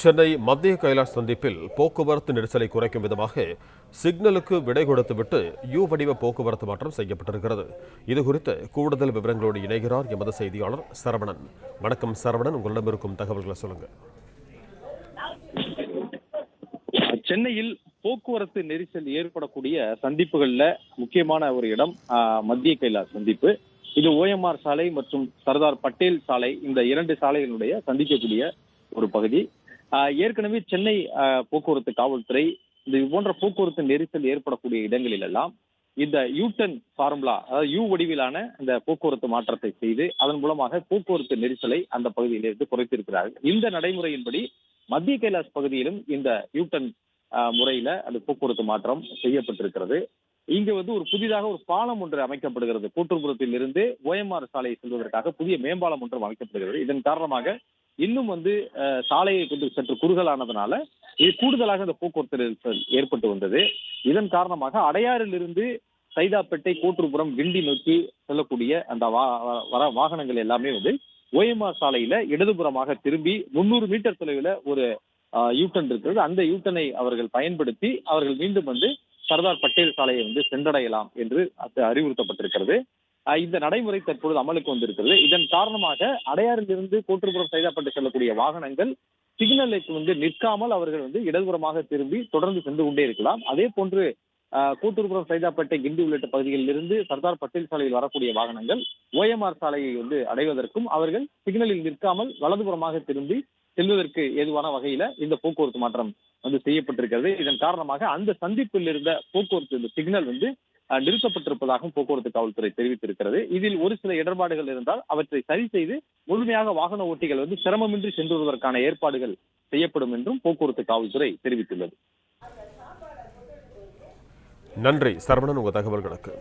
சென்னை மத்திய கைலாஷ் சந்திப்பில் போக்குவரத்து நெரிசலை குறைக்கும் விதமாக சிக்னலுக்கு விடை கொடுத்துவிட்டு யூ வடிவ போக்குவரத்து மாற்றம் செய்யப்பட்டிருக்கிறது. இதுகுறித்து கூடுதல் விவரங்களோடு இணைகிறார் எமது செய்தியாளர் சரவணன். வணக்கம் சரவணன், உங்களிடம் இருக்கும் தகவல்களை சொல்லுங்க. சென்னையில் போக்குவரத்து நெரிசல் ஏற்படக்கூடிய சந்திப்புகள்ல முக்கியமான ஒரு இடம் மத்திய கைலாஷ் சந்திப்பு. இது OMR சாலை மற்றும் சர்தார் பட்டேல் சாலை, இந்த இரண்டு சாலைகளுடைய சந்திக்கக்கூடிய ஒரு பகுதி. ஏற்கனவே சென்னை போக்குவரத்து காவல்துறை இது போன்ற போக்குவரத்து நெரிசல் ஏற்படக்கூடிய இடங்களில் எல்லாம் இந்த யூட்டன் ஃபார்முலா, அதாவது யூ வடிவிலான இந்த போக்குவரத்து மாற்றத்தை செய்து அதன் மூலமாக போக்குவரத்து நெரிசலை அந்த பகுதியிலிருந்து குறைத்திருக்கிறார்கள். இந்த நடைமுறையின்படி மத்திய கைலாஷ் பகுதியிலும் இந்த யூட்டன் முறையில அந்த போக்குவரத்து மாற்றம் செய்யப்பட்டிருக்கிறது. இங்க ஒரு புதிதாக ஒரு பாலம் ஒன்று அமைக்கப்படுகிறது. கூட்டுப்புறத்தில் இருந்து OMR சாலையை செல்வதற்காக புதிய மேம்பாலம் ஒன்று அமைக்கப்படுகிறது. இதன் காரணமாக இன்னும் சாலையை சற்று குறுகலானதுனால இது கூடுதலாக இந்த போக்குவரத்து நெரிசல் ஏற்பட்டு வந்தது. இதன் காரணமாக அடையாறில் இருந்து சைதாப்பேட்டை, கோட்டூர்புரம், கிண்டி நோக்கி செல்லக்கூடிய அந்த வாகனங்கள் எல்லாமே OMR சாலையில இடதுபுறமாக திரும்பி 300 மீட்டர் தொலைவில் ஒரு யூட்டன் இருக்கிறது. அந்த யூட்டனை அவர்கள் பயன்படுத்தி அவர்கள் மீண்டும் சர்தார் பட்டேல் சாலையை சென்றடையலாம் என்று அறிவுறுத்தப்பட்டிருக்கிறது. இந்த நடைமுறை தற்பொழுது அமலுக்கு வந்திருக்கிறது. இதன் காரணமாக அடையாறில் இருந்து கோட்டூர்புரம், சைதாப்பேட்டை செல்லக்கூடிய வாகனங்கள் சிக்னலுக்கு நிற்காமல் அவர்கள் இடதுபுறமாக திரும்பி தொடர்ந்து சென்று கொண்டே இருக்கலாம். அதே போன்று கோட்டூர்புரம், சைதாப்பேட்டை, கிண்டி உள்ளிட்ட பகுதிகளில் இருந்து சர்தார் பட்டேல் சாலையில் வரக்கூடிய வாகனங்கள் OMR சாலையை அடைவதற்கும் அவர்கள் சிக்னலில் நிற்காமல் வலதுபுறமாக திரும்பி செல்வதற்கு ஏதுவான வகையில இந்த போக்குவரத்து மாற்றம் செய்யப்பட்டிருக்கிறது. இதன் காரணமாக அந்த சந்திப்பில் இருந்த போக்குவரத்து சிக்னல் நிறுத்தப்பட்டிருப்பதாகவும் போக்குவரத்து காவல்துறை தெரிவித்திருக்கிறது. இதில் ஒரு சில இடர்பாடுகள் இருந்தால் அவற்றை சரி செய்து முழுமையாக வாகன ஓட்டிகள் சிரமமின்றி சென்று வருவதற்கான ஏற்பாடுகள் செய்யப்படும் என்றும் போக்குவரத்து காவல்துறை தெரிவித்துள்ளது. நன்றி சரவணன், உங்க தகவல்களுக்கு.